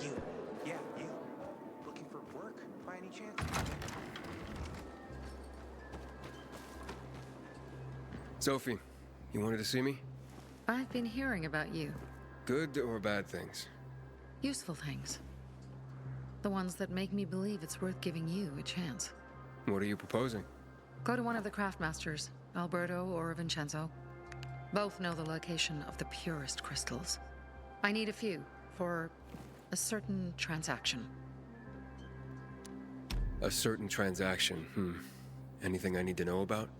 You. Yeah, you. Looking for work, by any chance? Sophie, you wanted to see me? I've been hearing about you. Good or bad things? Useful things. The ones that make me believe it's worth giving you a chance. What are you proposing? Go to one of the craftmasters, Alberto or Vincenzo. Both know the location of the purest crystals. I need a few for a certain transaction. A certain transaction, Anything I need to know about?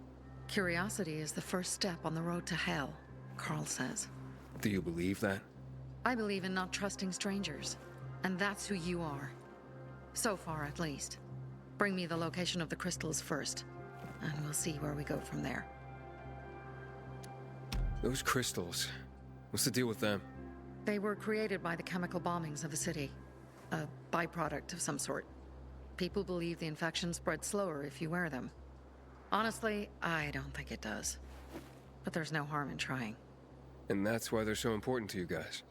Curiosity is the first step on the road to hell, Carl says. Do you believe that? I believe in not trusting strangers, and that's who you are. So far, at least. Bring me the location of the crystals first, and we'll see where we go from there. Those crystals, what's the deal with them? They were created by the chemical bombings of a city. A byproduct of some sort. People believe the infection spreads slower if you wear them. Honestly, I don't think it does. But there's no harm in trying. And that's why they're so important to you guys.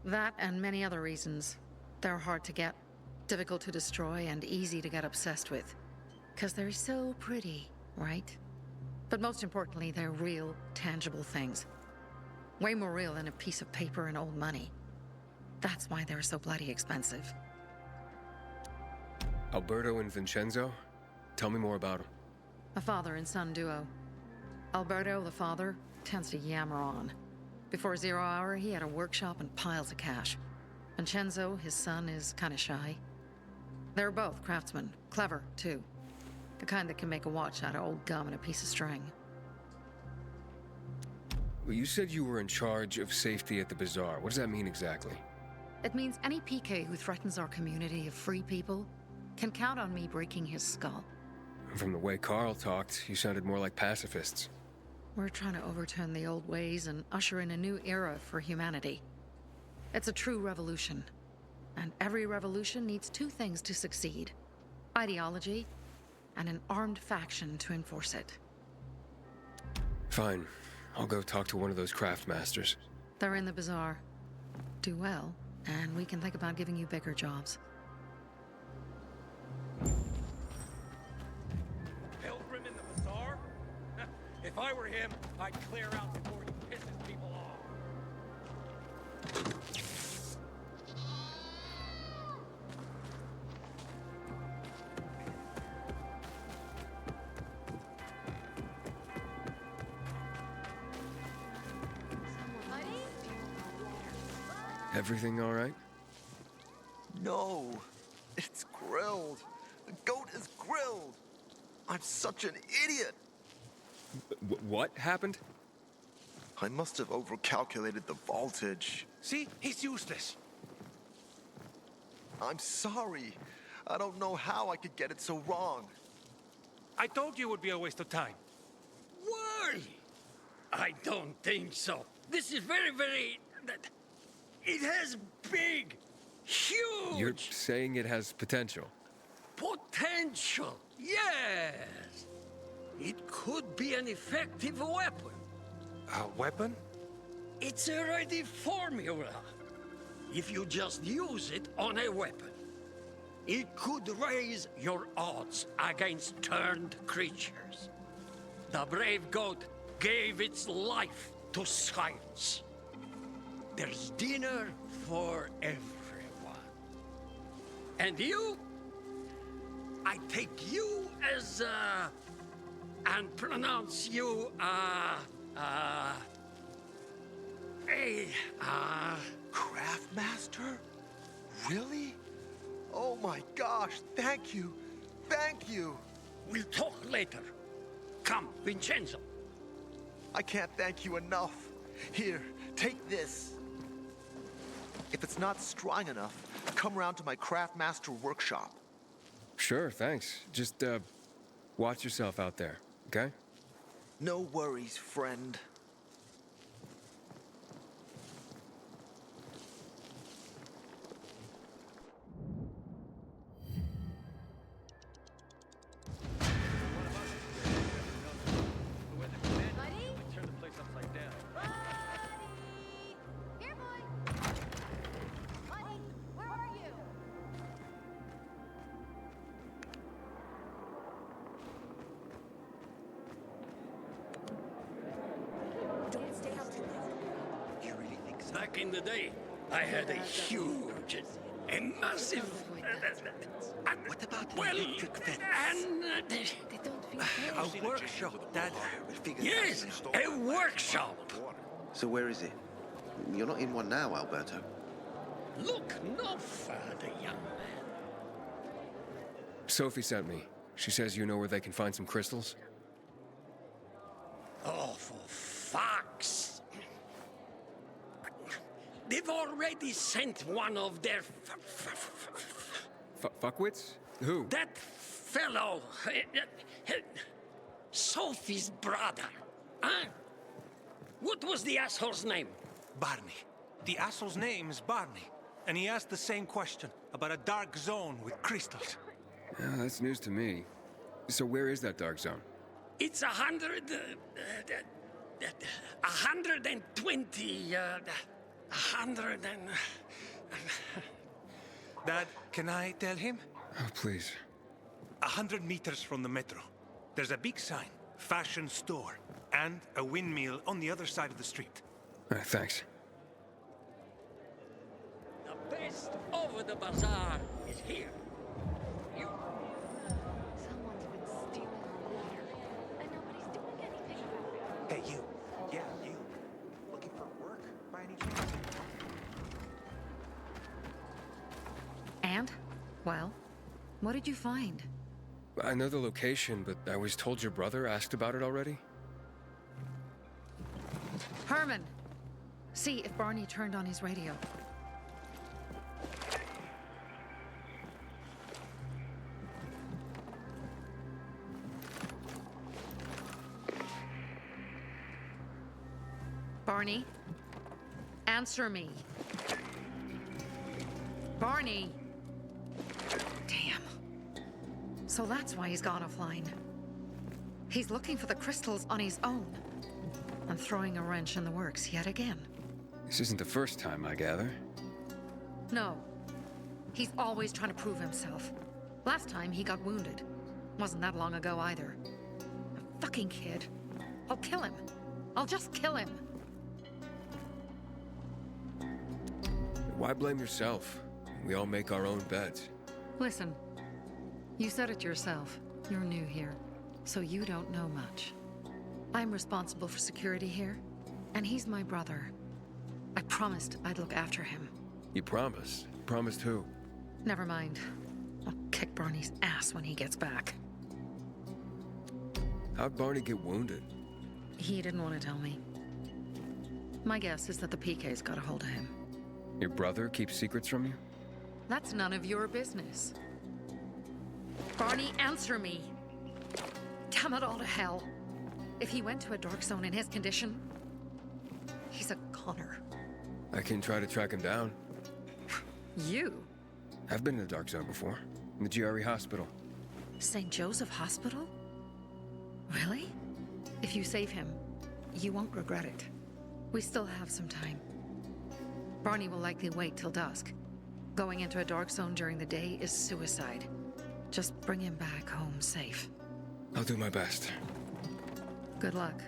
That and many other reasons. They're hard to get, difficult to destroy, and easy to get obsessed with. 'Cause they're so pretty, right? But most importantly, they're real, tangible things. Way more real than a piece of paper and old money. That's why they're so bloody expensive. Alberto and Vincenzo? Tell me more about them. A father and son duo. Alberto, the father, tends to yammer on. Before 0 hour, he had a workshop and piles of cash. Vincenzo, his son, is kinda shy. They're both craftsmen, clever, too. The kind that can make a watch out of old gum and a piece of string. Well, you said you were in charge of safety at the bazaar. What does that mean exactly? It means any PK who threatens our community of free people can count on me breaking his skull. From the way Carl talked, you sounded more like pacifists. We're trying to overturn the old ways and usher in a new era for humanity. It's a true revolution. And every revolution needs two things to succeed: ideology and an armed faction to enforce it. Fine. I'll go talk to one of those craft masters. They're in the bazaar. Do well, and we can think about giving you bigger jobs. Pilgrim in the bazaar? If I were him, I'd clear out before he pisses people off. Everything all right? No, it's grilled. The goat is grilled. I'm such an idiot. What happened? I must have overcalculated the voltage. See? He's useless. I'm sorry. I don't know how I could get it so wrong. I told you it would be a waste of time. Why? I don't think so. This is very... It has big, huge... You're saying it has potential. Potential, yes. It could be an effective weapon. A weapon? It's a ready formula. If you just use it on a weapon, it could raise your odds against turned creatures. The brave goat gave its life to science. There's dinner for everyone. And you? I take you as, and pronounce you, Craftmaster? Really? Oh my gosh, thank you. Thank you. We'll talk later. Come, Vincenzo. I can't thank you enough. Here, take this. If it's not strong enough, come around to my Craftmaster workshop. Sure, thanks. Just, watch yourself out there, okay? No worries, friend. Back in the day, I had a huge, a massive... What about well, electric fence? and... A workshop, Dad. yes, a workshop. So where is it? You're not in one now, Alberto. Look no further, young man. Sophie sent me. She says you know where they can find some crystals. Oh, for fuck's... They've already sent one of their... Fuckwits? Who? That fellow... Sophie's brother. Huh? What was the asshole's name? Barney. The asshole's name is Barney, and he asked the same question about a dark zone with crystals. Yeah, that's news to me. So where is that dark zone? It's 120... 100 and... Dad, can I tell him? Oh, please. 100 meters from the metro. There's a big sign, fashion store, and a windmill on the other side of the street. All right, thanks. The best over the bazaar is here. You... Someone's been stealing our water, and nobody's doing anything about it. Hey, you. Yeah, you. Looking for work by any chance? And? Well, what did you find? I know the location, but I was told your brother asked about it already. Herman! See if Barney turned on his radio. Barney? Answer me. Barney! Damn. So that's why he's gone offline. He's looking for the crystals on his own. And throwing a wrench in the works yet again. This isn't the first time, I gather. No. He's always trying to prove himself. Last time he got wounded. Wasn't that long ago either. A fucking kid. I'll kill him. I'll just kill him. Why blame yourself? We all make our own beds. Listen. You said it yourself. You're new here. So you don't know much. I'm responsible for security here. And he's my brother. I promised I'd look after him. You promised? Promised who? Never mind. I'll kick Barney's ass when he gets back. How'd Barney get wounded? He didn't want to tell me. My guess is that the PK's got a hold of him. Your brother keeps secrets from you? That's none of your business. Barney, answer me. Damn it all to hell. If he went to a dark zone in his condition, he's a goner. I can try to track him down. You? I've been in the dark zone before. In the GRE hospital. St. Joseph Hospital? Really? If you save him, you won't regret it. We still have some time. Barney will likely wait till dusk. Going into a dark zone during the day is suicide. Just bring him back home safe. I'll do my best. Good luck.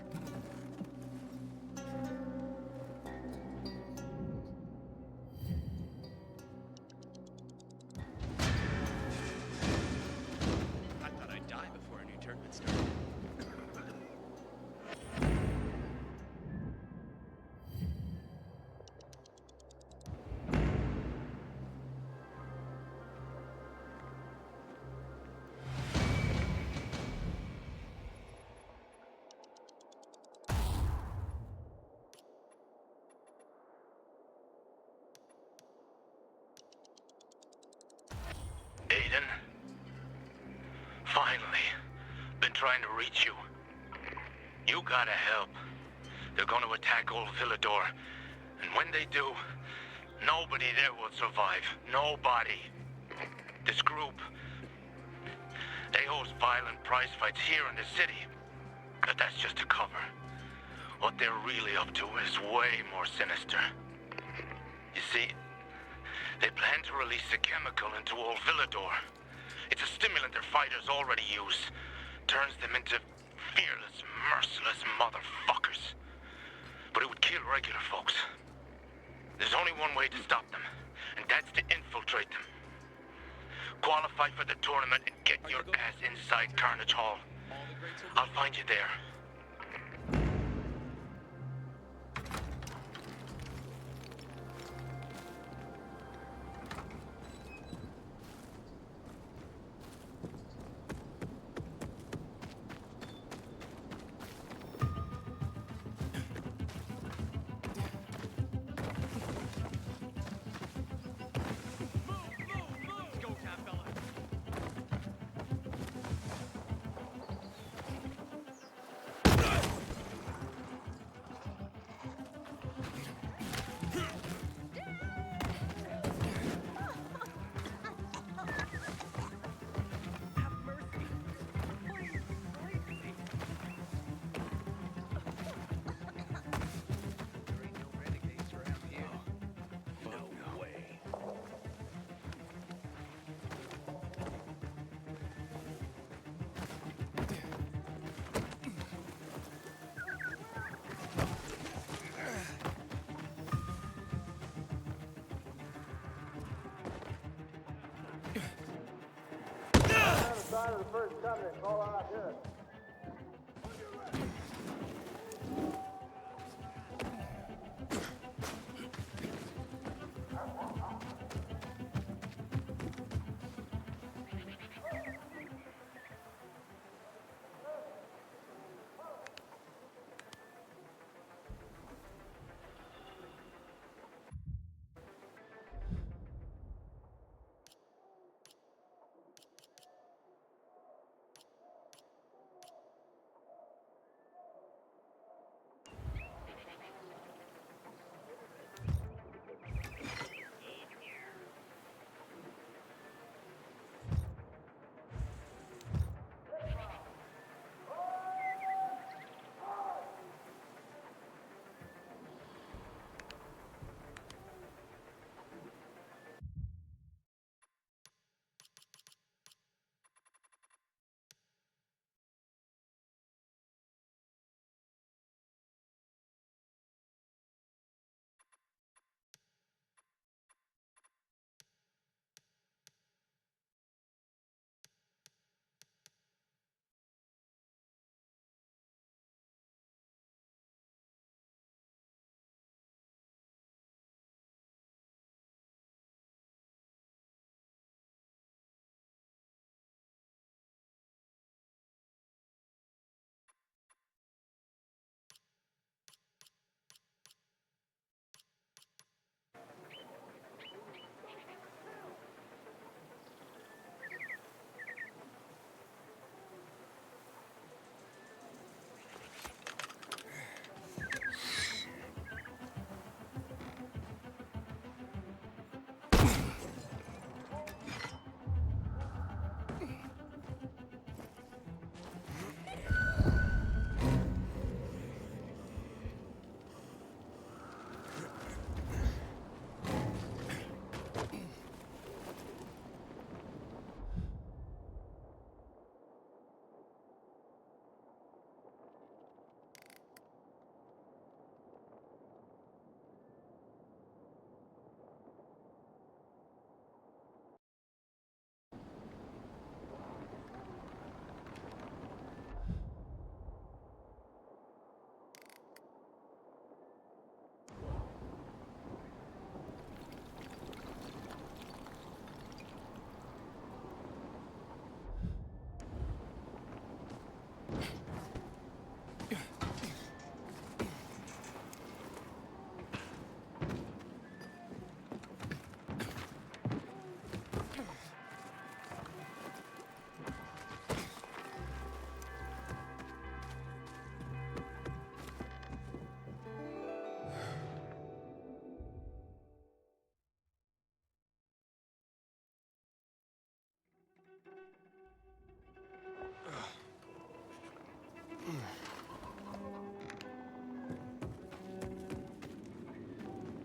I thought I'd die before a new tournament started. Aiden? Finally. Been trying to reach you. You gotta help. They're gonna attack old Villador. And when they do, nobody there will survive. Nobody. This group, they host violent prize fights here in the city. But that's just a cover. What they're really up to is way more sinister. You see, they plan to release a chemical into old Villador. It's a stimulant their fighters already use. Turns them into fearless, merciless motherfuckers. But it would kill regular folks. There's only one way to stop them, and that's to infiltrate them. Qualify for the tournament and get your ass inside Carnage Hall. I'll find you there.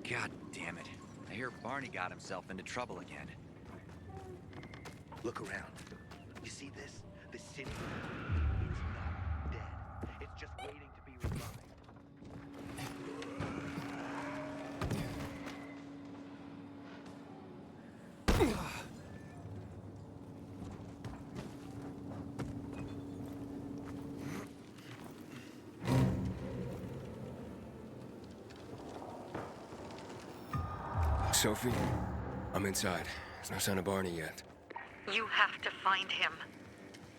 God damn it. I hear Barney got himself into trouble again. Look around. You see this? The city? It's not dead. It's just waiting to be revived. Sophie, I'm inside. There's no sign of Barney yet. You have to find him.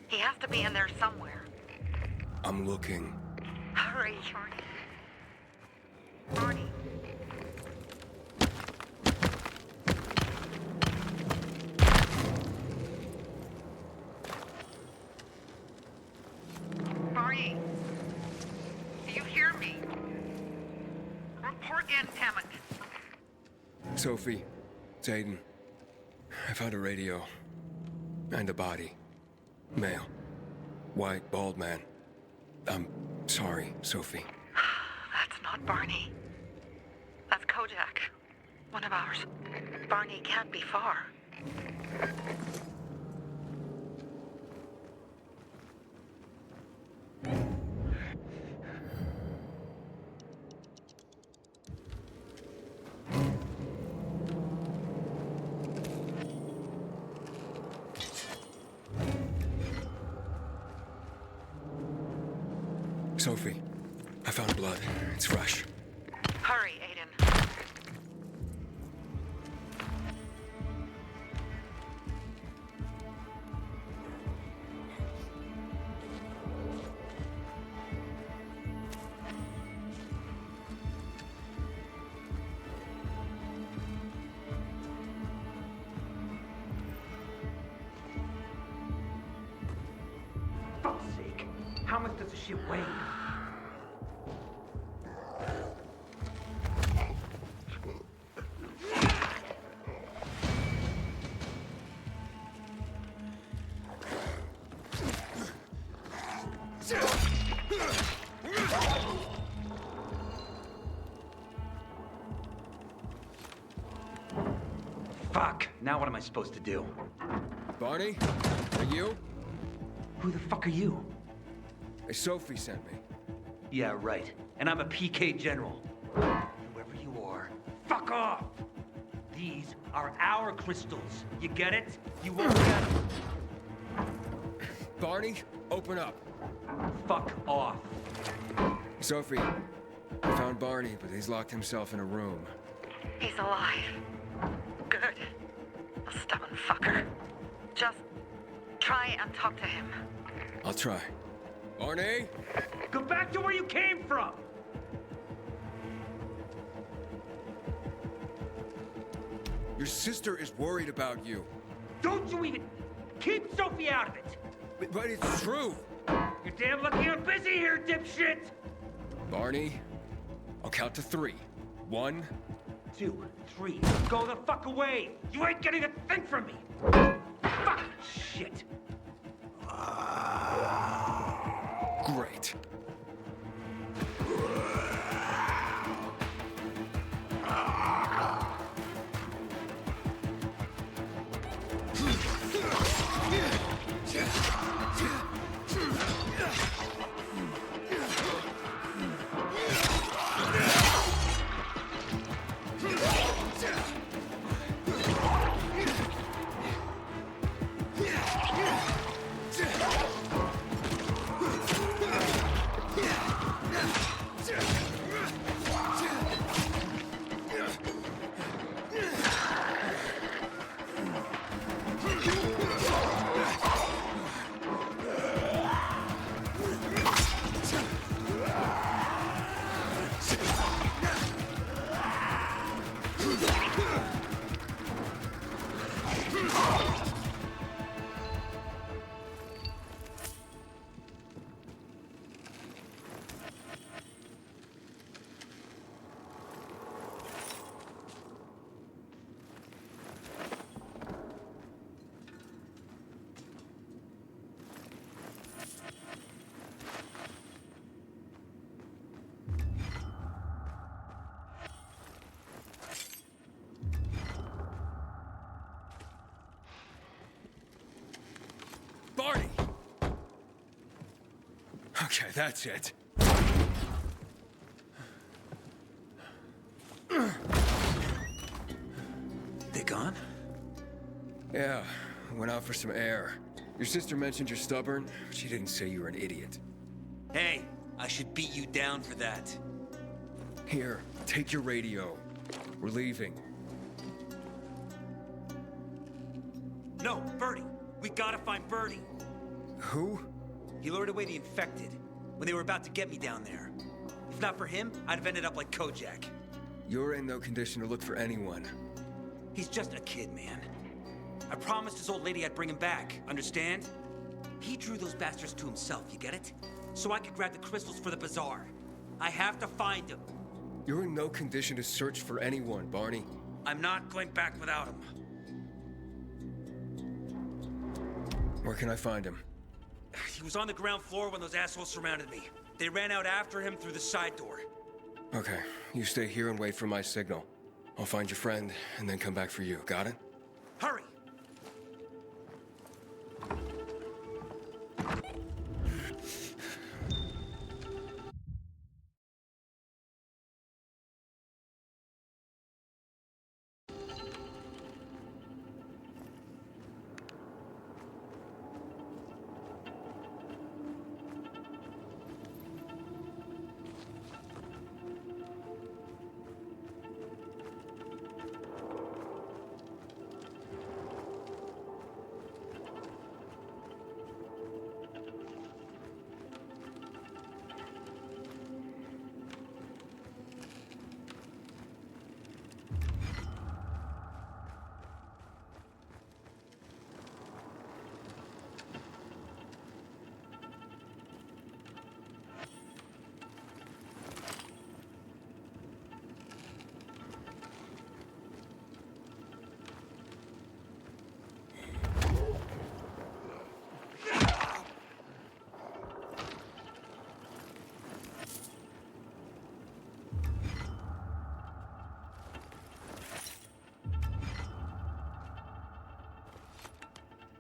He has to be in there somewhere. I'm looking. Hurry. Barney. Barney. Do you hear me? Report in, damn it. Sophie, it's Aiden. I found a radio. And a body. Male. White, bald man. I'm sorry, Sophie. That's not Barney. That's Kojak. One of ours. Barney can't be far. Sophie, I found blood. It's fresh. Hurry, Aiden. Fuck's sake. How much does the shit weigh? Fuck. Now what am I supposed to do? Barney? Are you? Who the fuck are you? Hey, Sophie sent me. Yeah, right. And I'm a PK general. Whoever you are, fuck off! These are our crystals. You get it? You won't get them. Barney, open up. Fuck off. Sophie, I found Barney, but he's locked himself in a room. He's alive. Good. A stubborn fucker. Just try and talk to him. I'll try. Barney? Go back to where you came from! Your sister is worried about you. Don't you even... Keep Sophie out of it! But it's true. You're damn lucky I'm busy here, dipshit! Barney, I'll count to 3. 1, 2, 3. Go the fuck away! You ain't getting a thing from me! Fuck! Shit! great. Barney! Okay, that's it. They gone? Yeah, went out for some air. Your sister mentioned you're stubborn. She didn't say you were an idiot. Hey, I should beat you down for that. Here, take your radio. We're leaving. No, Bertie. We gotta find Bertie. Who? He lured away the infected when they were about to get me down there. If not for him, I'd have ended up like Kojak. You're in no condition to look for anyone. He's just a kid, man. I promised his old lady I'd bring him back, understand? He drew those bastards to himself, you get it? So I could grab the crystals for the bazaar. I have to find him. You're in no condition to search for anyone, Barney. I'm not going back without him. Where can I find him? He was on the ground floor when those assholes surrounded me. They ran out after him through the side door. Okay, you stay here and wait for my signal. I'll find your friend and then come back for you, got it? Hurry!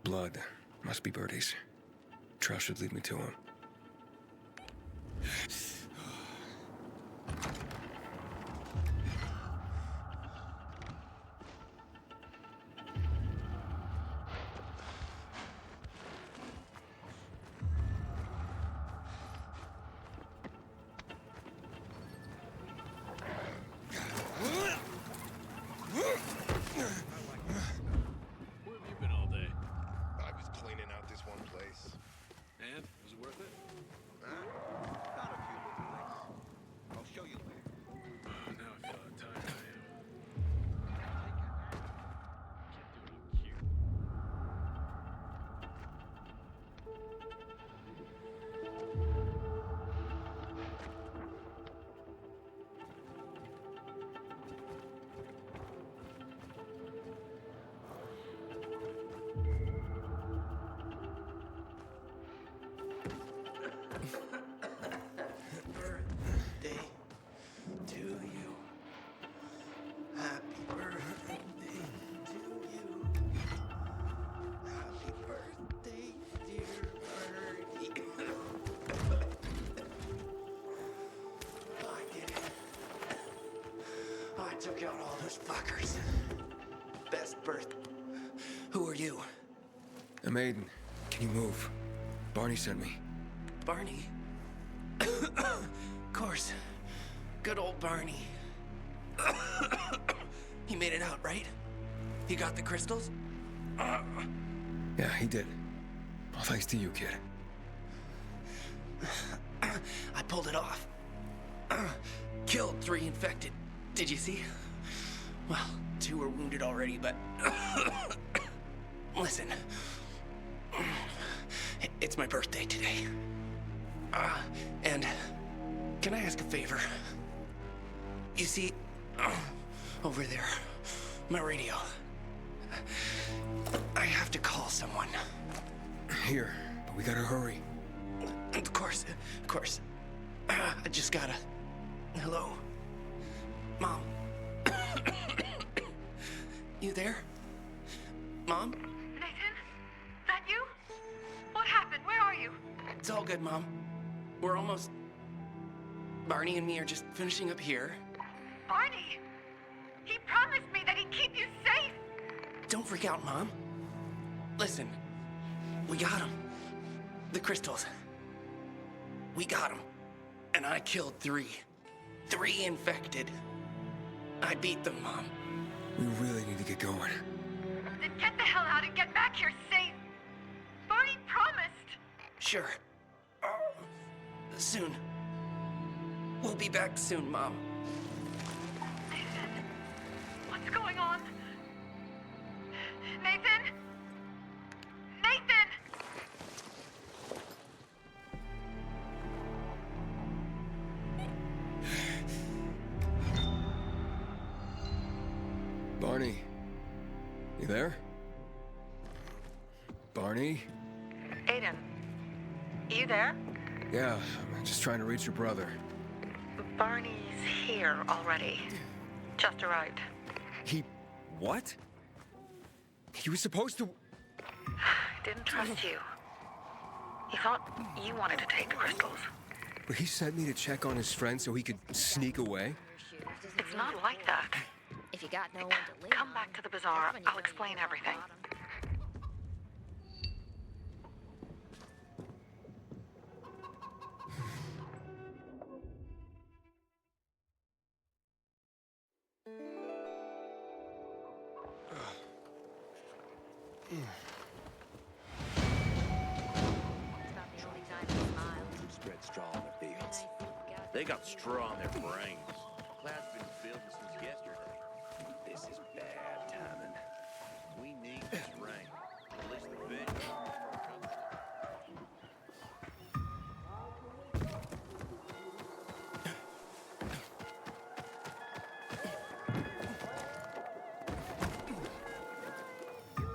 Blood. Must be Bertie's. Trail should lead me to him. Took out all those fuckers. Best birth. Who are you? I'm Aiden. Can you move? Barney sent me. Barney? Of course. Good old Barney. He made it out, right? He got the crystals? Yeah, he did. All thanks to you, kid. I pulled it off. Killed 3 infected. Did you see? Well, 2 were wounded already, but... Listen. It's my birthday today. And can I ask a favor? You see, over there, my radio. I have to call someone. Here, but we gotta hurry. Of course. I just gotta... Hello? Mom? You there? Mom? Nathan? That you? What happened? Where are you? It's all good, Mom. We're almost... Barney and me are just finishing up here. Barney! He promised me that he'd keep you safe! Don't freak out, Mom. Listen, we got them. The crystals. We got them. And I killed 3. 3 infected. I beat them, Mom. We really need to get going. Then get the hell out and get back here safe. Barney promised. Sure. Soon. We'll be back soon, Mom. Nathan, what's going on? Nathan? Nathan! Barney, you there? Barney? Aiden, you there? Yeah, I'm just trying to reach your brother. Barney's here already. Just arrived. He... what? He was supposed to... Didn't trust you. He thought you wanted to take the crystals. But he sent me to check on his friend so he could sneak away? It's not like that. If you got no one to lean Come back to the bazaar. I'll explain everything. Spread straw on their fields. They got straw on their brains. Cloud's been building since yesterday. This is bad timing. We need this rain. At least the fish.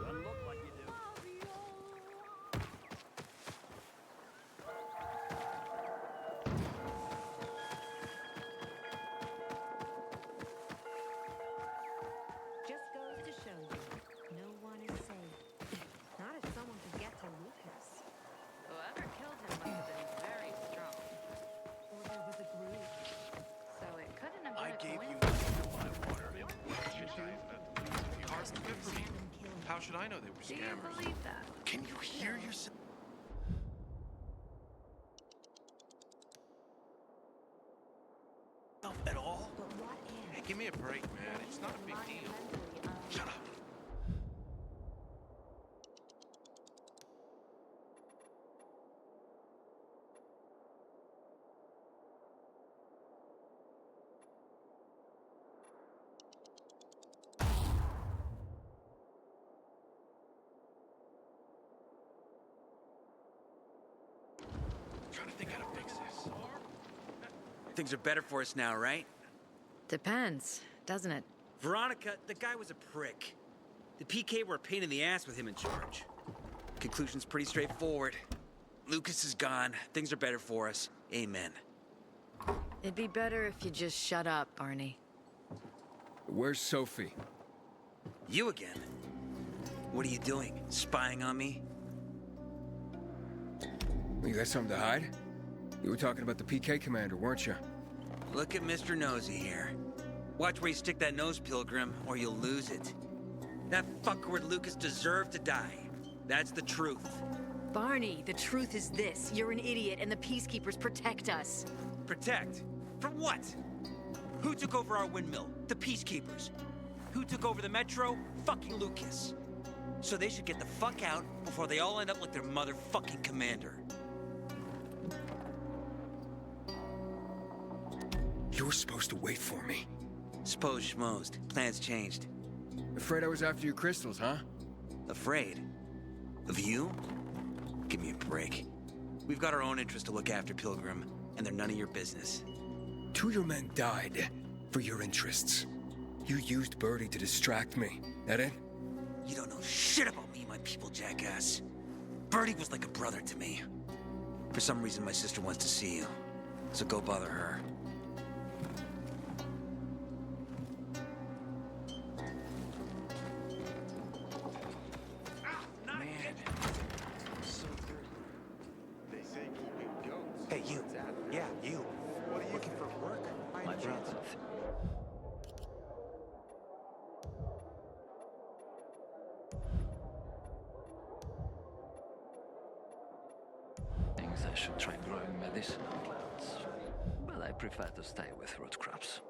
Doesn't look like you do. Just goes to show you, no one is safe. Not if someone can get to Lucas. Whoever killed him must have been very strong. Or there was a group. So it couldn't have been I a gave you coincidence. my water. Cars good for me. How should I know they were Do you scammers? believe that? Can you hear yourself? At all? But what Hey, if? give me a break, man. It's not a big deal. Shut up. Trying to think how to fix this. Things are better for us now, right? Depends, doesn't it? Veronica, the guy was a prick. The PK were a pain in the ass with him in charge. Conclusion's pretty straightforward. Lucas is gone. Things are better for us. Amen. It'd be better if you just shut up, Barney. Where's Sophie? You again? What are you doing? Spying on me? You got something to hide? You were talking about the PK commander, weren't you? Look at Mr. Nosy here. Watch where you stick that nose, Pilgrim, or you'll lose it. That fuckward Lucas deserved to die. That's the truth. Barney, the truth is this. You're an idiot, and the Peacekeepers protect us. Protect? From what? Who took over our windmill? The Peacekeepers. Who took over the Metro? Fucking Lucas. So they should get the fuck out before they all end up like their motherfucking commander. You were supposed to wait for me. Suppose schmozed. Plans changed. Afraid I was after your crystals, huh? Afraid? Of you? Give me a break. We've got our own interests to look after, Pilgrim, and they're none of your business. 2 of your men died for your interests. You used Birdie to distract me. That it? You don't know shit about me and my people, jackass. Birdie was like a brother to me. For some reason, my sister wants to see you. So go bother her. Hey, you. Yeah, you. What are you looking for work? My brother. I should try growing medicinal plants, but I prefer to stay with root crops.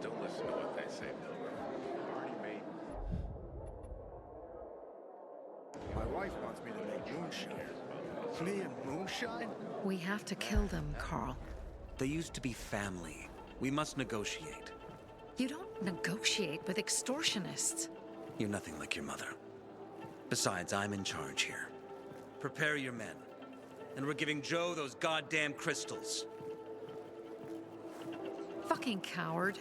Don't listen to what they say, Pilgrim. Barney made... My wife wants me to make moonshine. Me and moonshine? We have to kill them, Carl. They used to be family. We must negotiate. You don't negotiate with extortionists. You're nothing like your mother. Besides, I'm in charge here. Prepare your men. And we're giving Joe those goddamn crystals. Fucking coward.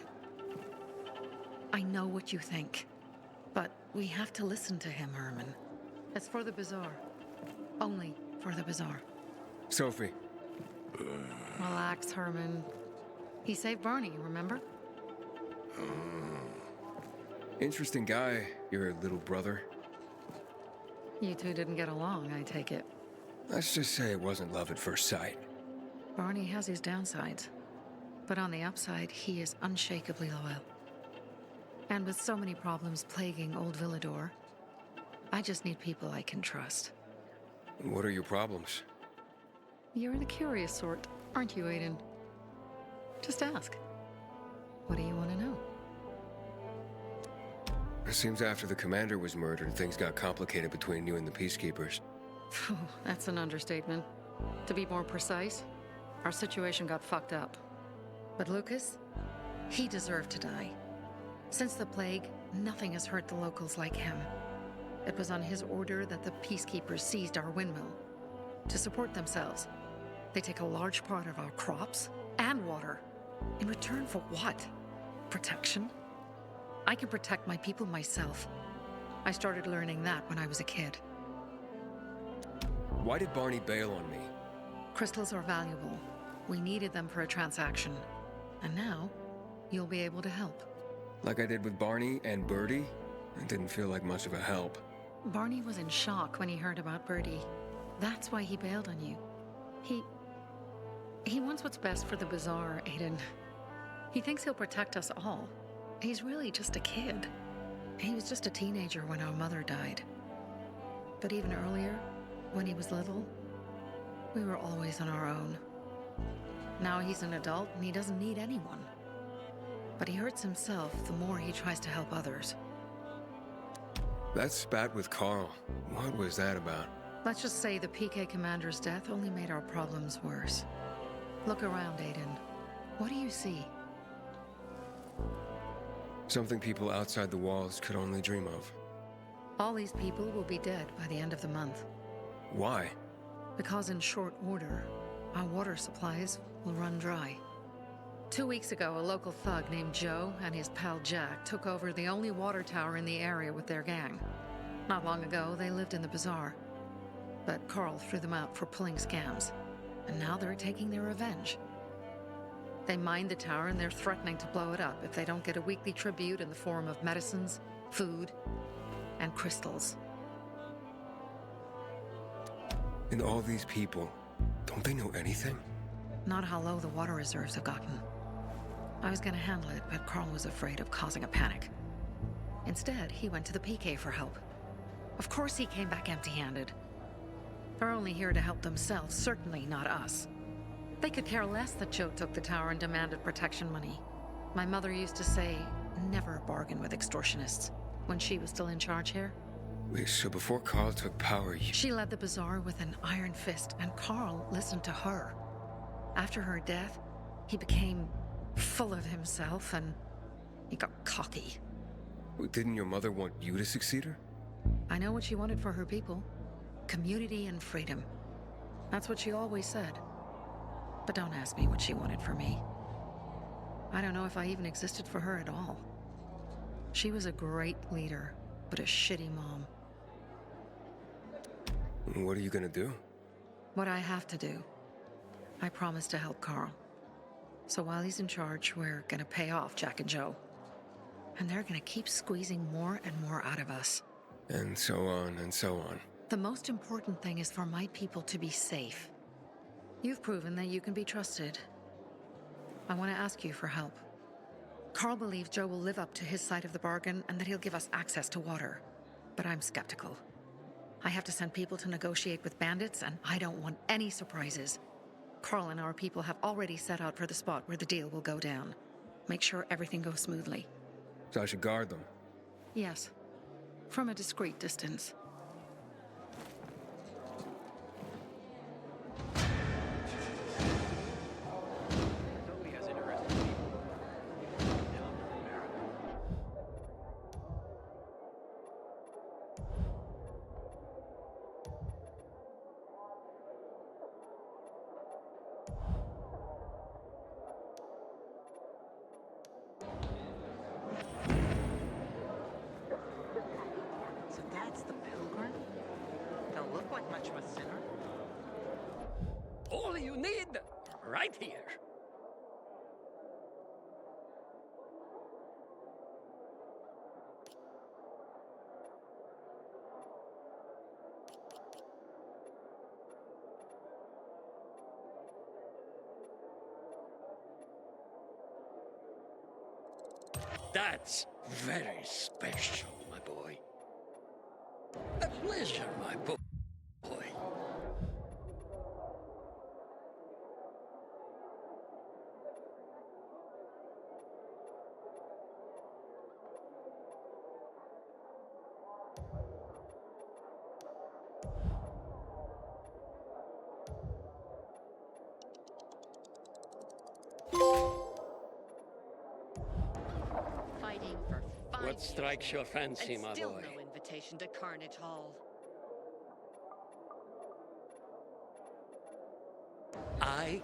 I know what you think. But we have to listen to him, Herman. It's for the bazaar. Only for the bazaar. Sophie. Relax, Herman. He saved Barney, remember? Interesting guy, your little brother. You two didn't get along, I take it. Let's just say it wasn't love at first sight. Barney has his downsides. But on the upside, he is unshakably loyal. And with so many problems plaguing Old Villador, I just need people I can trust. What are your problems? You're the curious sort, aren't you, Aiden? Just ask. What do you want to know? It seems after the commander was murdered, things got complicated between you and the Peacekeepers. That's an understatement. To be more precise, our situation got fucked up. But Lucas, he deserved to die. Since the plague, nothing has hurt the locals like him. It was on his order that the Peacekeepers seized our windmill. To support themselves, they take a large part of our crops and water. In return for what? Protection? I can protect my people myself. I started learning that when I was a kid. Why did Barney bail on me? Crystals are valuable. We needed them for a transaction. And now, you'll be able to help. Like I did with Barney and Birdie? It didn't feel like much of a help. Barney was in shock when he heard about Birdie. That's why he bailed on you. He wants what's best for the bazaar, Aiden. He thinks he'll protect us all. He's really just a kid. He was just a teenager when our mother died. But even earlier, when he was little, we were always on our own. Now he's an adult and he doesn't need anyone. But he hurts himself the more he tries to help others. That spat with Carl, what was that about? Let's just say the PK commander's death only made our problems worse. Look around, Aiden. What do you see? Something people outside the walls could only dream of. All these people will be dead by the end of the month. Why? Because in short order, our water supplies will run dry. 2 weeks ago, a local thug named Joe and his pal Jack took over the only water tower in the area with their gang. Not long ago, they lived in the bazaar. But Carl threw them out for pulling scams. And now they're taking their revenge. They mined the tower and they're threatening to blow it up if they don't get a weekly tribute in the form of medicines, food, and crystals. And all these people, don't they know anything? Not how low the water reserves have gotten. I was gonna handle it, but Carl was afraid of causing a panic. Instead, he went to the PK for help. Of course he came back empty-handed. They're only here to help themselves, certainly not us. They could care less that Joe took the tower and demanded protection money. My mother used to say, never bargain with extortionists, when she was still in charge here. Wait, so before Carl took power, She led the bazaar with an iron fist, and Carl listened to her. After her death, he became full of himself, and he got cocky. Didn't your mother want you to succeed her? I know what she wanted for her people. Community and freedom. That's what she always said. But don't ask me what she wanted for me. I don't know if I even existed for her at all. She was a great leader, but a shitty mom. What are you gonna do? What I have to do. I promised to help Carl. So while he's in charge, we're gonna pay off Jack and Joe. And they're gonna keep squeezing more and more out of us. And so on and so on. The most important thing is for my people to be safe. You've proven that you can be trusted. I want to ask you for help. Carl believes Joe will live up to his side of the bargain and that he'll give us access to water. But I'm skeptical. I have to send people to negotiate with bandits, and I don't want any surprises. Carl and our people have already set out for the spot where the deal will go down. Make sure everything goes smoothly. So I should guard them? Yes. From a discreet distance. Sophie has interesting people. Down from America. So that's the pilgrim? Don't look like much of a sinner. All you need, right here. That's very special, my boy. A pleasure, my boy. Fighting for 5 What strikes your fancy, and my still boy? no invitation to Carnage Hall. I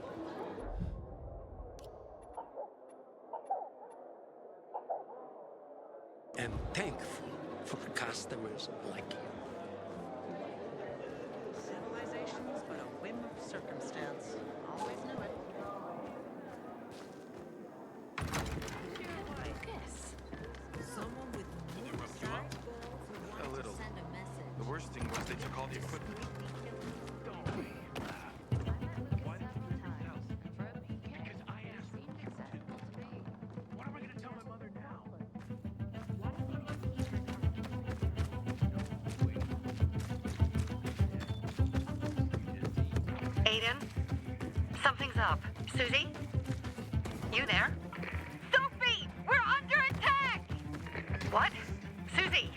am thankful for customers like you. Civilization's but a whim of circumstance. Always knew it. Yes. Someone with Did they rough you up? A little. The worst thing was they took all the equipment. Aiden? Something's up. Susie? You there? Sophie! We're under attack! What? Susie?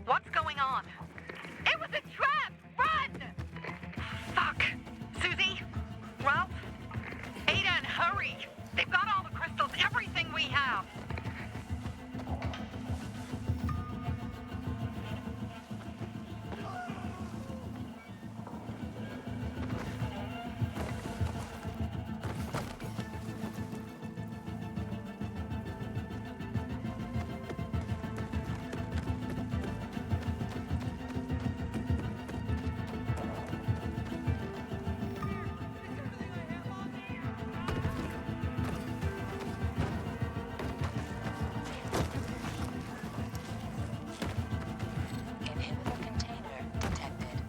What's going on? It was a trap! Run! Fuck! Susie? Ralph? Aiden, hurry! They've got all the crystals, everything we have! Inhibitor container detected.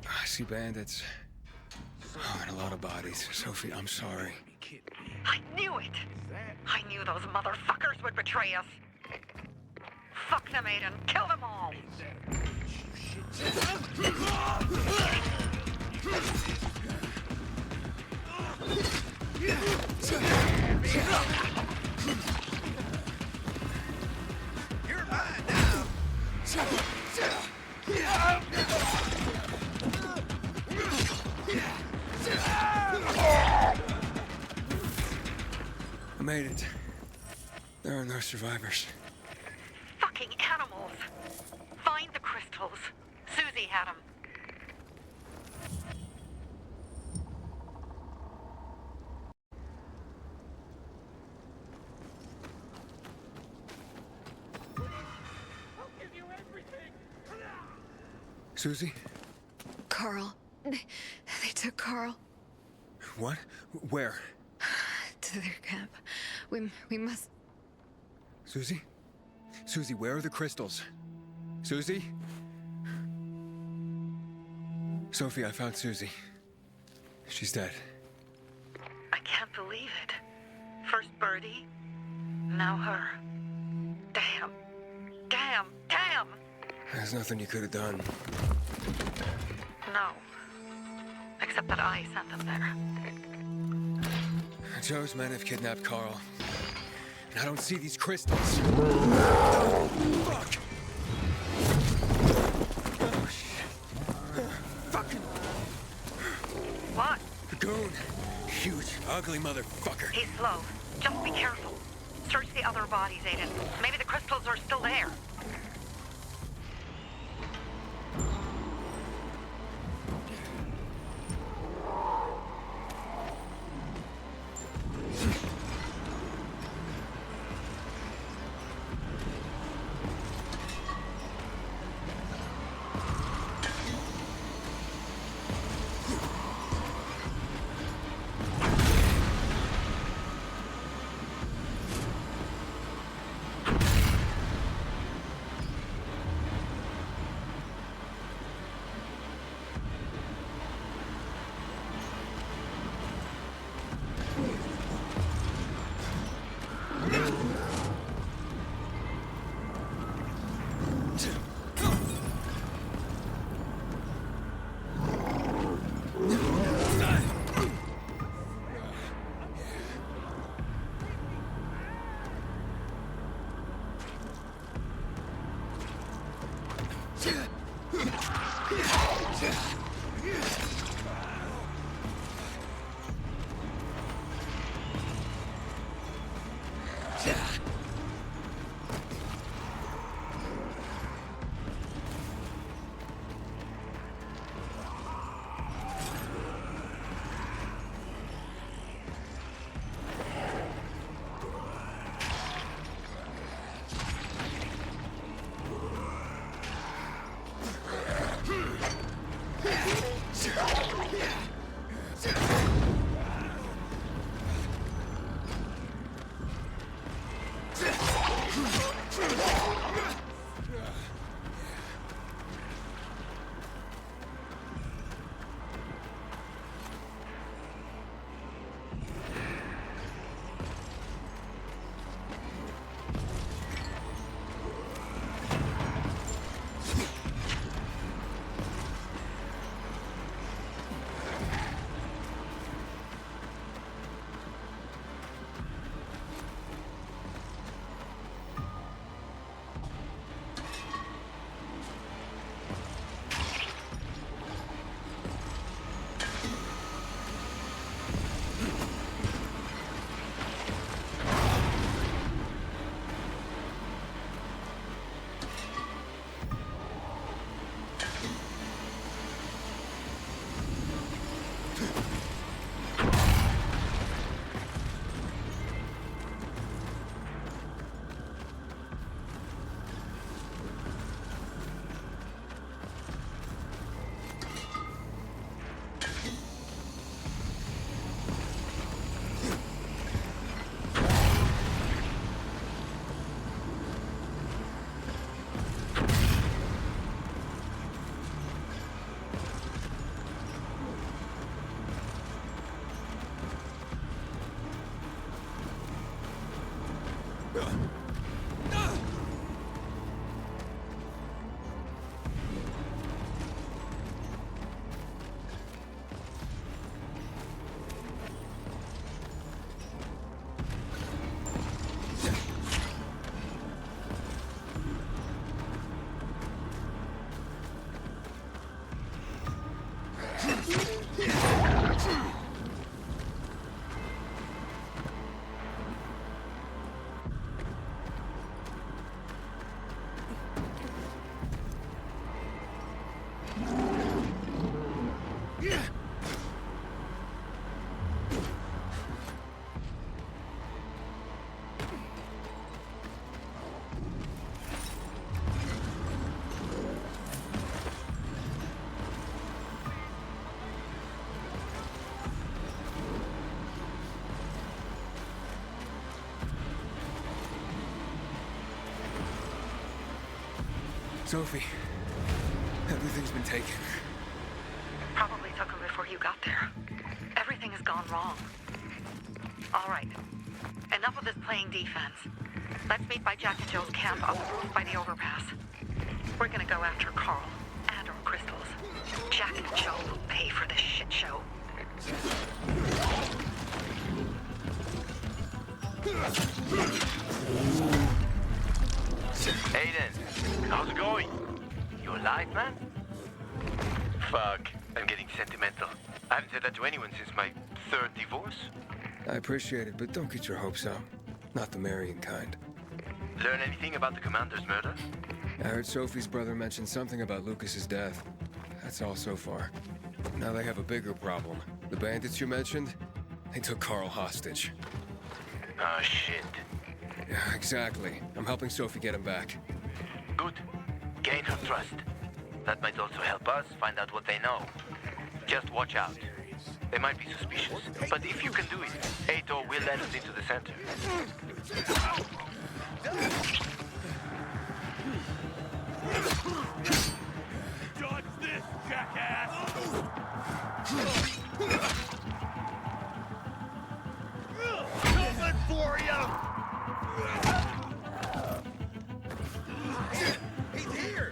I see bandits. Oh, and a lot of bodies. Sophie, I'm sorry. I knew it! I knew those motherfuckers would betray us. Fuck them, Aiden. Kill them all. You're mine now. I made it. There are no survivors. Fucking animals. Find the crystals. Susie had them. Susie? Carl. They took Carl What? Where? to their camp. We must... Susie? Susie, where are the crystals? Susie? Sophie, I found Susie. She's dead. I can't believe it. First Birdie, now her. Damn. Damn. Damn! There's nothing you could have done. No. Except that I sent them there. Joe's men have kidnapped Carl. And I don't see these crystals. Fuck! Oh, shit. Fucking... What? The goon. Huge, ugly motherfucker. He's slow. Just be careful. Search the other bodies, Aiden. Maybe the crystals are still there. Sophie, everything's been taken. Probably took him before you got there. Everything has gone wrong. All right. Enough of this playing defense. Let's meet by Jack and Jill's camp up by the overpass. We're gonna go after Carl and our crystals. Jack and Jill will pay for this shit show. Aiden, how's it going? You alive, man? Fuck, I'm getting sentimental. I haven't said that to anyone since my third divorce. I appreciate it, but don't get your hopes up. Not the marrying kind. Learn anything about the commander's murder? I heard Sophie's brother mention something about Lucas's death. That's all so far. Now they have a bigger problem. The bandits you mentioned, they took Carl hostage. Oh, shit. Yeah, exactly. I'm helping Sophie get him back. Good. Gain her trust. That might also help us find out what they know. Just watch out. They might be suspicious, but if you can do it, Ato will let us into the center. Dodge this, jackass! Coming for you! He's here!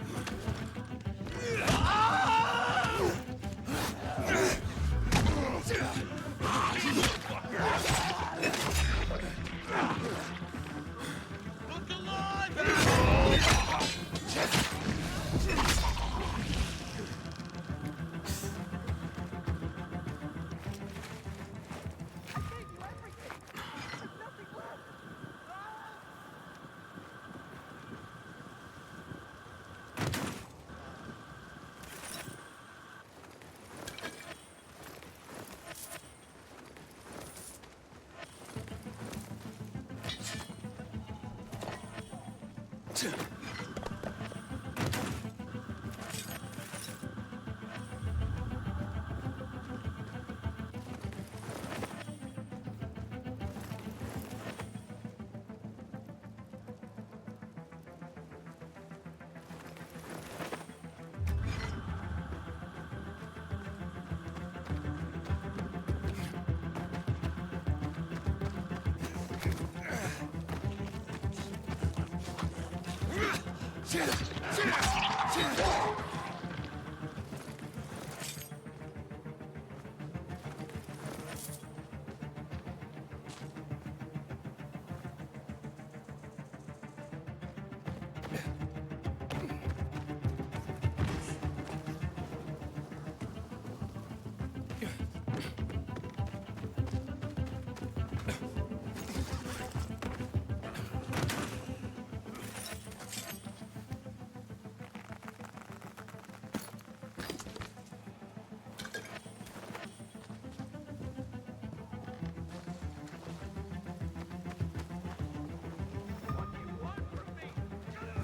Look alive!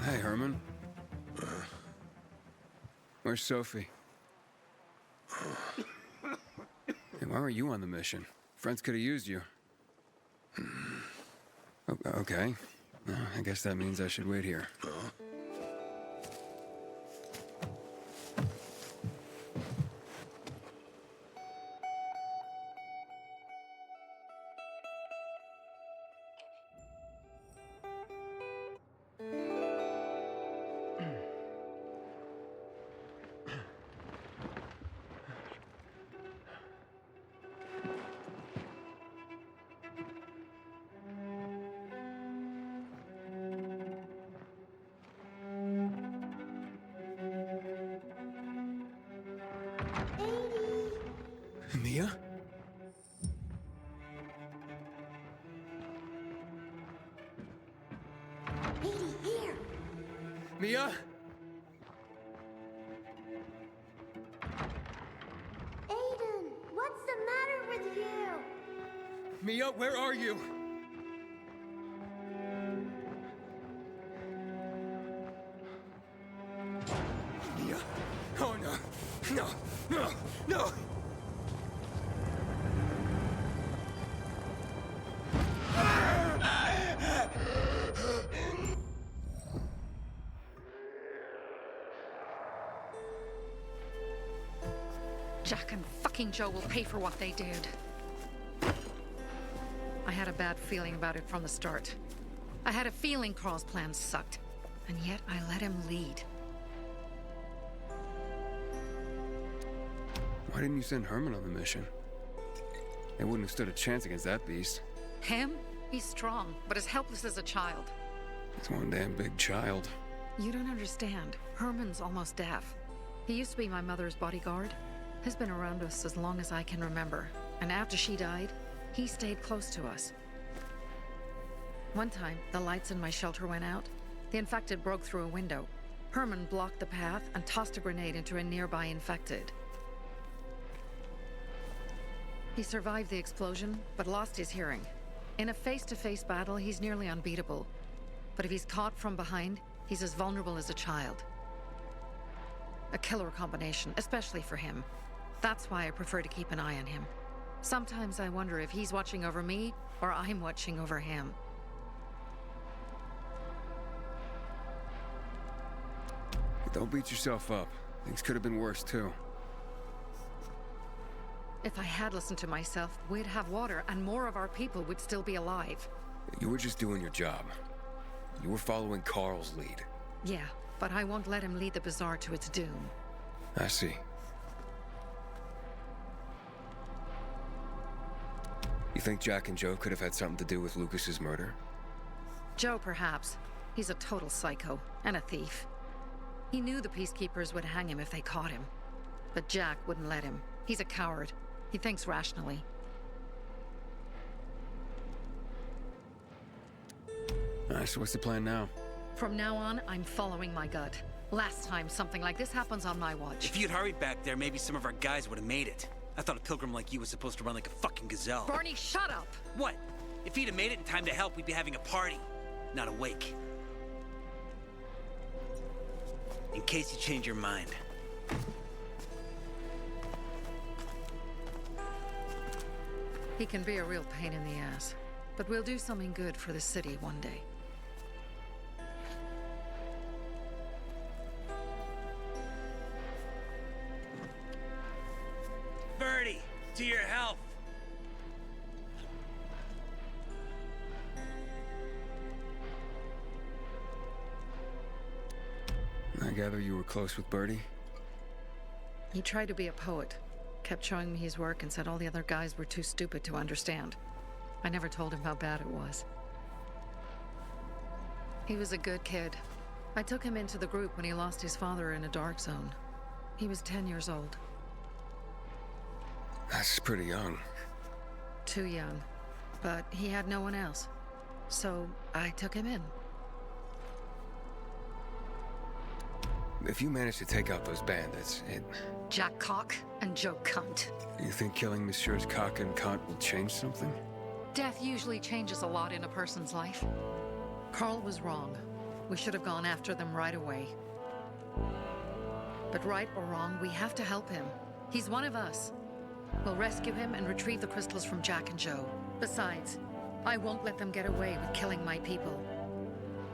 Hey, Herman. Where's Sophie? Hey, why were you on the mission? Friends could have used you. Okay. I guess that means I should wait here. Mia? Here. Mia? Aiden, what's the matter with you? Mia, where are you? Mia? Oh no. No. No. No. Jack and fucking Joe will pay for what they did. I had a bad feeling about it from the start. I had a feeling Carl's plans sucked, and yet I let him lead. Why didn't you send Herman on the mission? They wouldn't have stood a chance against that beast. Him? He's strong, but as helpless as a child. He's one damn big child. You don't understand. Herman's almost deaf. He used to be my mother's bodyguard. He's been around us as long as I can remember. And after she died, he stayed close to us. One time, the lights in my shelter went out. The infected broke through a window. Herman blocked the path and tossed a grenade into a nearby infected. He survived the explosion, but lost his hearing. In a face-to-face battle, he's nearly unbeatable. But if he's caught from behind, he's as vulnerable as a child. A killer combination, especially for him. That's why I prefer to keep an eye on him. Sometimes I wonder if he's watching over me, or I'm watching over him. Don't beat yourself up. Things could have been worse, too. If I had listened to myself, we'd have water, and more of our people would still be alive. You were just doing your job. You were following Carl's lead. Yeah, but I won't let him lead the Bazaar to its doom. I see. You think Jack and Joe could have had something to do with Lucas's murder? Joe, perhaps. He's a total psycho, and a thief. He knew the Peacekeepers would hang him if they caught him. But Jack wouldn't let him. He's a coward. He thinks rationally. So what's the plan now? From now on, I'm following my gut. Last time something like this happens on my watch. If you'd hurried back there, maybe some of our guys would have made it. I thought a pilgrim like you was supposed to run like a fucking gazelle. Barney, shut up! What? If he'd have made it in time to help, we'd be having a party, not a wake. In case you change your mind. He can be a real pain in the ass, but we'll do something good for the city one day. Birdie, to your health. I gather you were close with Birdie? He tried to be a poet, kept showing me his work and said all the other guys were too stupid to understand. I never told him how bad it was. He was a good kid. I took him into the group when he lost his father in a dark zone. He was 10 years old. That's pretty young. Too young. But he had no one else. So I took him in. If you manage to take out those bandits, Jack Cock and Joe Cunt. You think killing Messieurs Cock and Cunt will change something? Death usually changes a lot in a person's life. Carl was wrong. We should have gone after them right away. But right or wrong, we have to help him. He's one of us. We'll rescue him and retrieve the crystals from Jack and Joe. Besides, I won't let them get away with killing my people.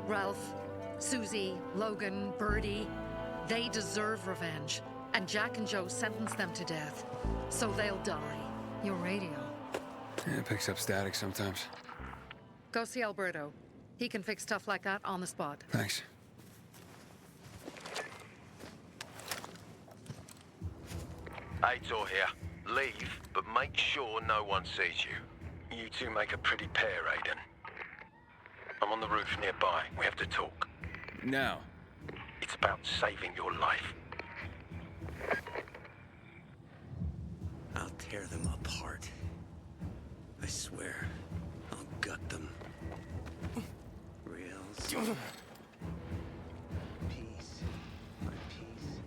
Ralph, Susie, Logan, Birdie, they deserve revenge. And Jack and Joe sentenced them to death. So they'll die. Your radio. Yeah, it picks up static sometimes. Go see Alberto. He can fix stuff like that on the spot. Thanks. Aitor here. Leave, but make sure no one sees you. You two make a pretty pair, Aiden. I'm on the roof nearby. We have to talk. Now. It's about saving your life. I'll tear them apart. I swear, I'll gut them. Rails. Peace. My peace.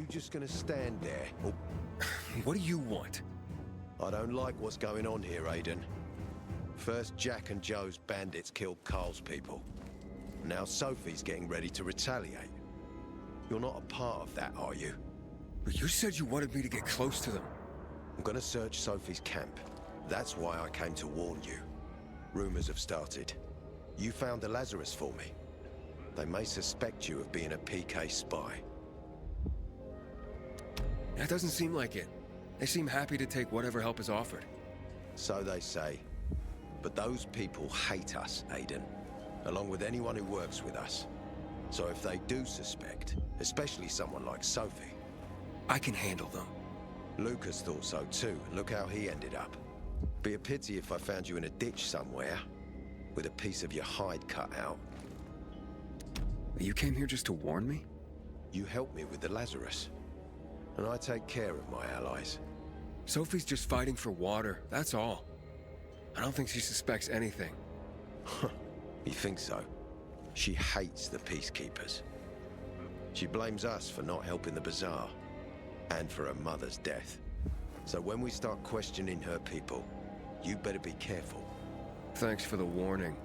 Just gonna stand there. Oh. What do you want? I don't like what's going on here, Aiden. First, Jack and Joe's bandits killed Carl's people. Now Sophie's getting ready to retaliate. You're not a part of that, are you? But you said you wanted me to get close to them. I'm gonna search Sophie's camp. That's why I came to warn you. Rumors have started. You found the Lazarus for me. They may suspect you of being a PK spy. That doesn't seem like it. They seem happy to take whatever help is offered. So they say. But those people hate us, Aiden. Along with anyone who works with us. So if they do suspect, especially someone like Sophie... I can handle them. Lucas thought so too, and look how he ended up. Be a pity if I found you in a ditch somewhere, with a piece of your hide cut out. You came here just to warn me? You helped me with the Lazarus. And I take care of my allies. Sophie's just fighting for water, that's all. I don't think she suspects anything. You think so? She hates the Peacekeepers. She blames us for not helping the Bazaar, and for her mother's death. So when we start questioning her people, you better be careful. Thanks for the warning.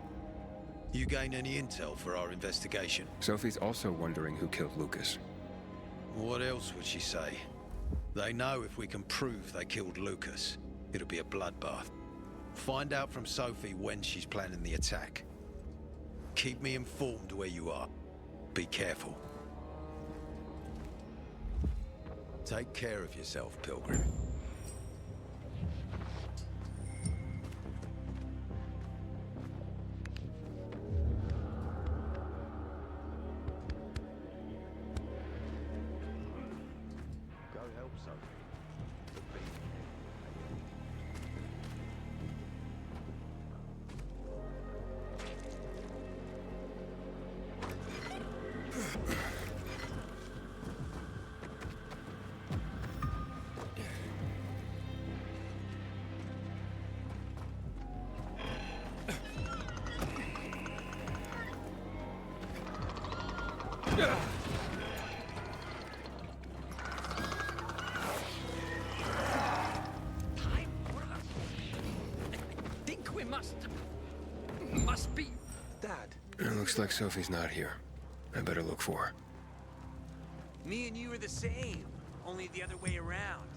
You gain any intel for our investigation? Sophie's also wondering who killed Lucas. What else would she say? They know if we can prove they killed Lucas, it'll be a bloodbath. Find out from Sophie when she's planning the attack. Keep me informed where you are. Be careful. Take care of yourself, Pilgrim. Go help Sophie. Must be... Dad. It looks like Sophie's not here. I better look for her. Me and you are the same, only the other way around.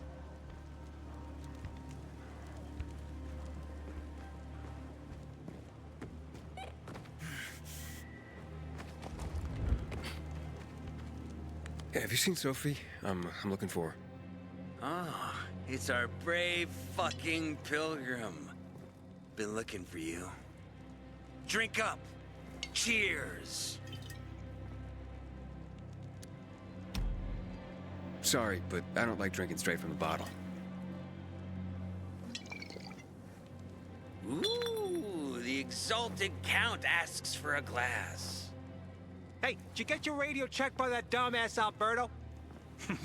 Hey, have you seen Sophie? I'm looking for her. Ah, it's our brave fucking Pilgrim. Been looking for you. Drink up. Cheers. Sorry, but I don't like drinking straight from the bottle. Ooh, the exalted Count asks for a glass. Hey, did you get your radio checked by that dumbass Alberto?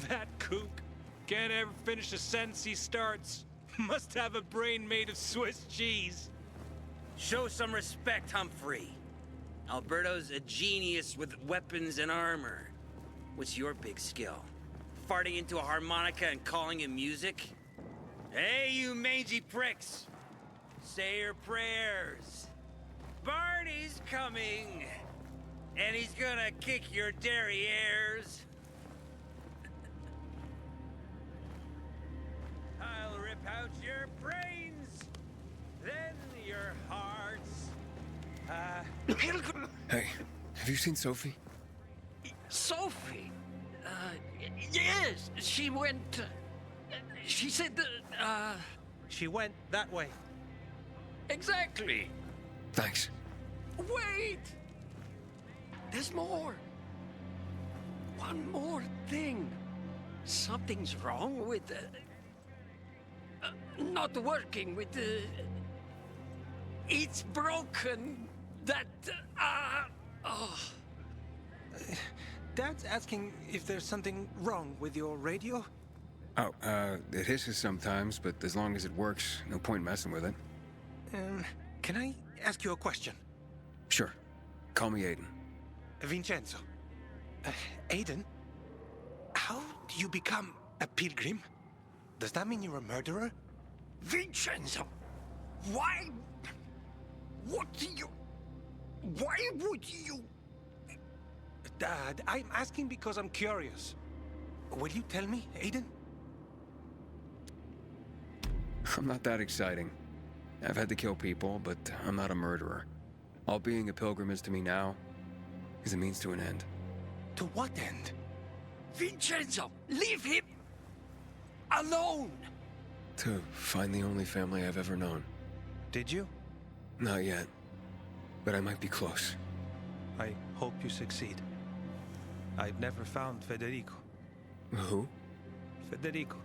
That kook. Can't ever finish a sentence he starts. Must have a brain made of Swiss cheese. Show some respect, Humphrey. Alberto's a genius with weapons and armor. What's your big skill? Farting into a harmonica and calling it music? Hey, you mangy pricks! Say your prayers. Barney's coming! And he's gonna kick your derrieres. I'll rip out your brains, then your hearts. Hey, have you seen Sophie? Sophie? Yes, she went... she said that, She went that way. Exactly. Thanks. Wait! There's more. One more thing. Something's wrong with not working with the... It's broken. That... oh. Dad's asking if there's something wrong with your radio? Oh, it hisses sometimes, but as long as it works, no point messing with it. Can I ask you a question? Sure. Call me Aiden. Vincenzo. Aiden? How do you become a pilgrim? Does that mean you're a murderer? Vincenzo! Why? What do you... Why would you... Dad, I'm asking because I'm curious. Will you tell me, Aiden? I'm not that exciting. I've had to kill people, but I'm not a murderer. All being a pilgrim is to me now is a means to an end. To what end? Vincenzo! Leave him alone! To find the only family I've ever known. Did you? Not yet, but I might be close. I hope you succeed. I've never found Federico. Who? Federico.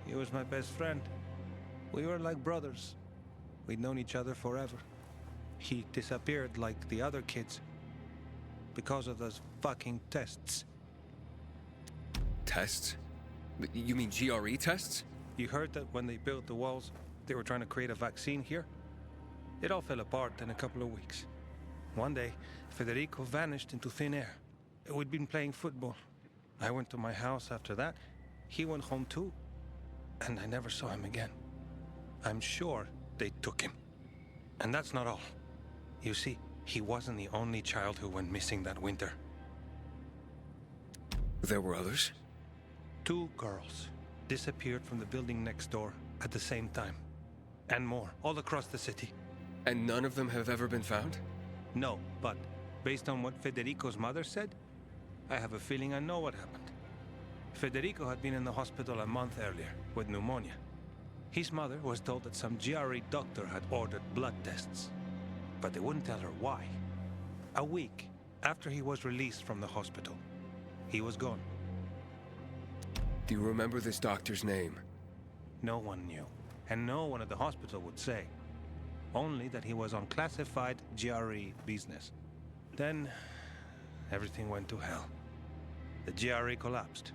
He was my best friend. We were like brothers. We'd known each other forever. He disappeared like the other kids. Because of those fucking tests. Tests? You mean GRE tests? You heard that when they built the walls, they were trying to create a vaccine here? It all fell apart in a couple of weeks. One day, Federico vanished into thin air. We'd been playing football. I went to my house after that. He went home too. And I never saw him again. I'm sure they took him. And that's not all. You see, he wasn't the only child who went missing that winter. There were others? 2 girls disappeared from the building next door at the same time. And more, all across the city. And none of them have ever been found? No, but based on what Federico's mother said, I have a feeling I know what happened. Federico had been in the hospital a month earlier with pneumonia. His mother was told that some GRE doctor had ordered blood tests, but they wouldn't tell her why. A week after he was released from the hospital, he was gone. Do you remember this doctor's name? No one knew, and no one at the hospital would say. Only that he was on classified GRE business. Then, everything went to hell. The GRE collapsed.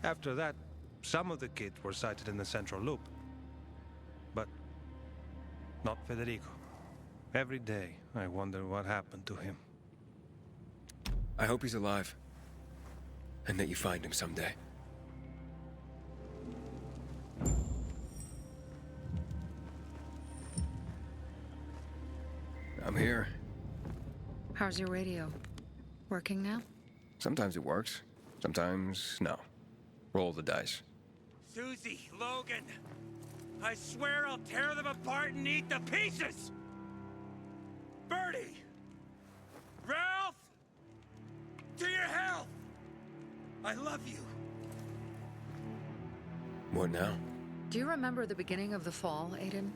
After that, some of the kids were sighted in the central loop. But not Federico. Every day, I wonder what happened to him. I hope he's alive. And that you find him someday. I'm here. How's your radio? Working now? Sometimes it works. Sometimes, no. Roll the dice. Susie, Logan, I swear I'll tear them apart and eat the pieces! Bertie! Ralph! To your health! I love you. What now? Do you remember the beginning of the fall, Aiden?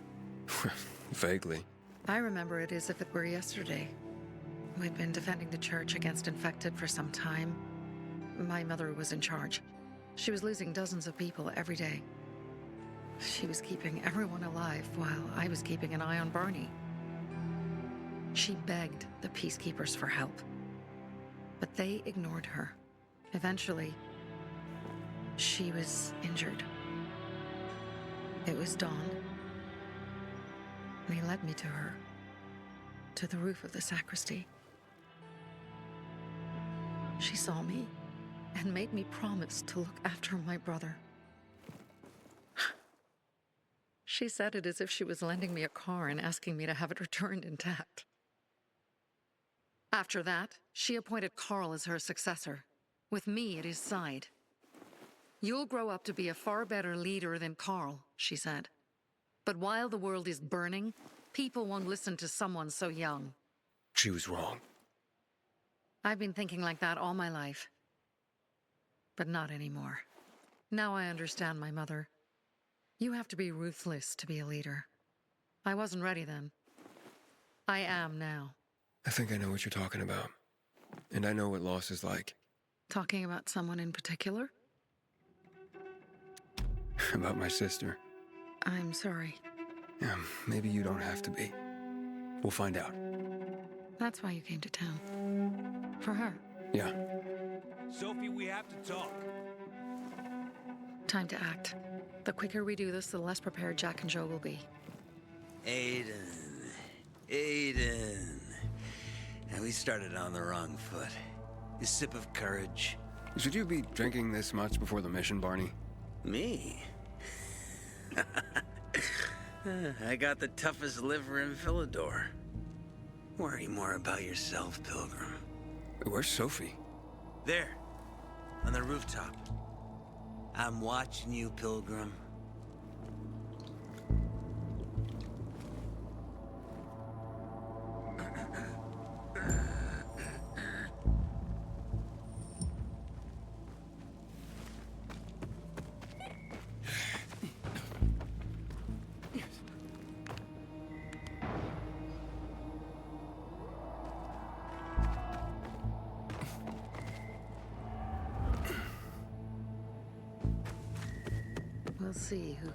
Vaguely. I remember it as if it were yesterday. We'd been defending the church against infected for some time. My mother was in charge. She was losing dozens of people every day. She was keeping everyone alive while I was keeping an eye on Barney. She begged the peacekeepers for help, but they ignored her. Eventually, she was injured. It was dawn. They led me to her, to the roof of the sacristy. She saw me and made me promise to look after my brother. She said it as if she was lending me a car and asking me to have it returned intact. After that, she appointed Carl as her successor, with me at his side. You'll grow up to be a far better leader than Carl, she said. But while the world is burning, people won't listen to someone so young. She was wrong. I've been thinking like that all my life. But not anymore. Now I understand my mother. You have to be ruthless to be a leader. I wasn't ready then. I am now. I think I know what you're talking about. And I know what loss is like. Talking about someone in particular? About my sister. I'm sorry. Yeah, maybe you don't have to be. We'll find out. That's why you came to town. For her. Yeah. Sophie, we have to talk. Time to act. The quicker we do this, the less prepared Jack and Joe will be. Aiden. And we started on the wrong foot. A sip of courage. Should you be drinking this much before the mission, Barney? Me? I got the toughest liver in Philidor. Worry more about yourself, Pilgrim. Where's Sophie? There, on the rooftop. I'm watching you, Pilgrim. We'll see who...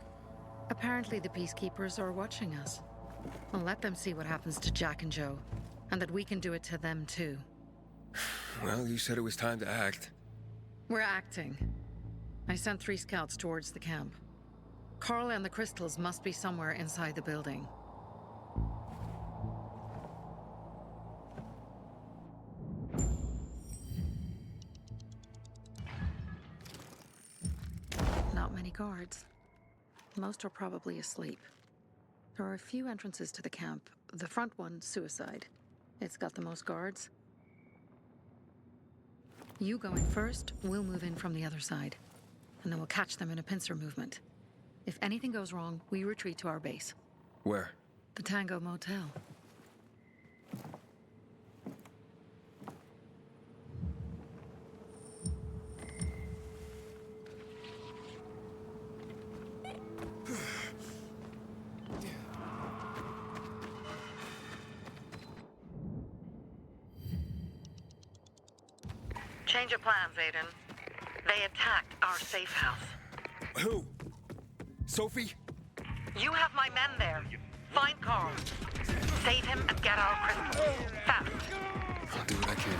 Apparently the Peacekeepers are watching us. We'll let them see what happens to Jack and Joe, and that we can do it to them too. Well, you said it was time to act. We're acting. I sent 3 scouts towards the camp. Carl and the crystals must be somewhere inside the building. Not many guards. Most are probably asleep. There are a few entrances to the camp. The front one, suicide. It's got the most guards. You go in first, we'll move in from the other side. And then we'll catch them in a pincer movement. If anything goes wrong, we retreat to our base. Where? The Tango Motel. Change of plans, Aiden. They attacked our safe house. Who? Sophie? You have my men there. Find Carl. Save him and get our crystals. Fast. I'll do what I can.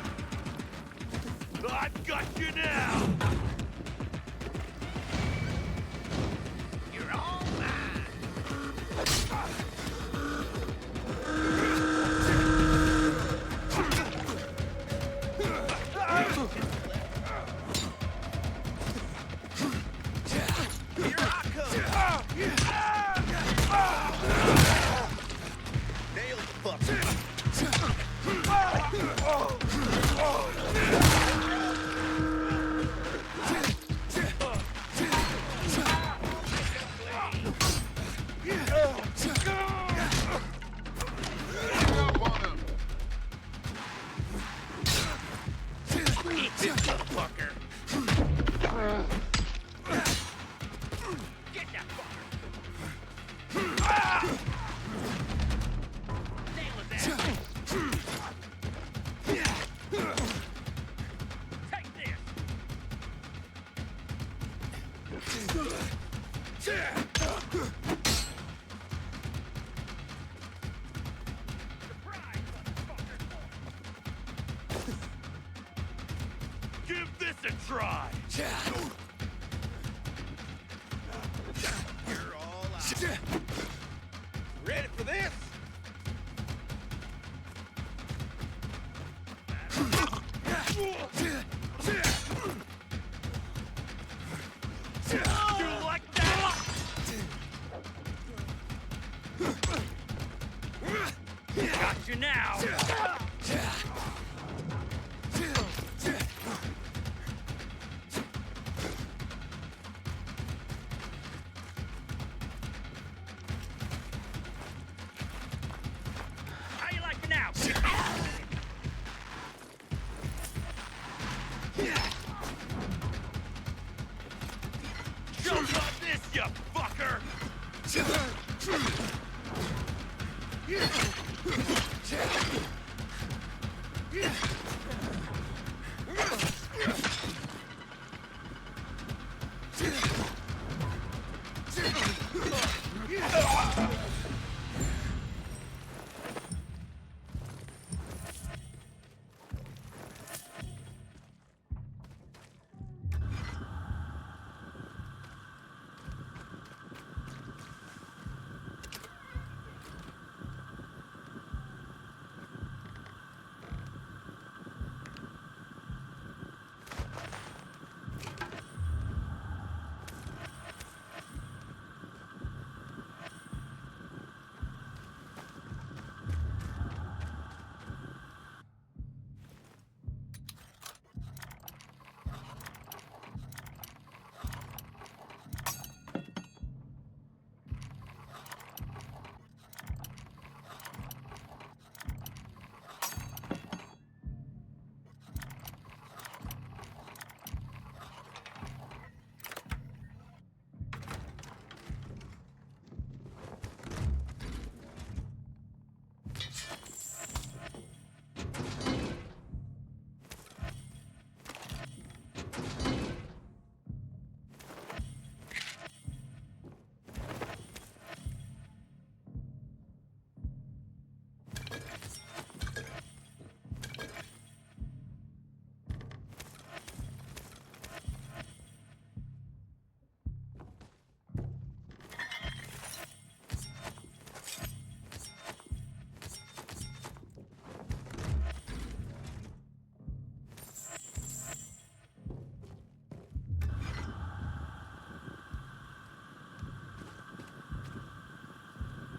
I've got you now! You're all mine! Give this a try! You're all out. Ready for this? You like that? Got you now! How you like it now? Show about this, you fucker!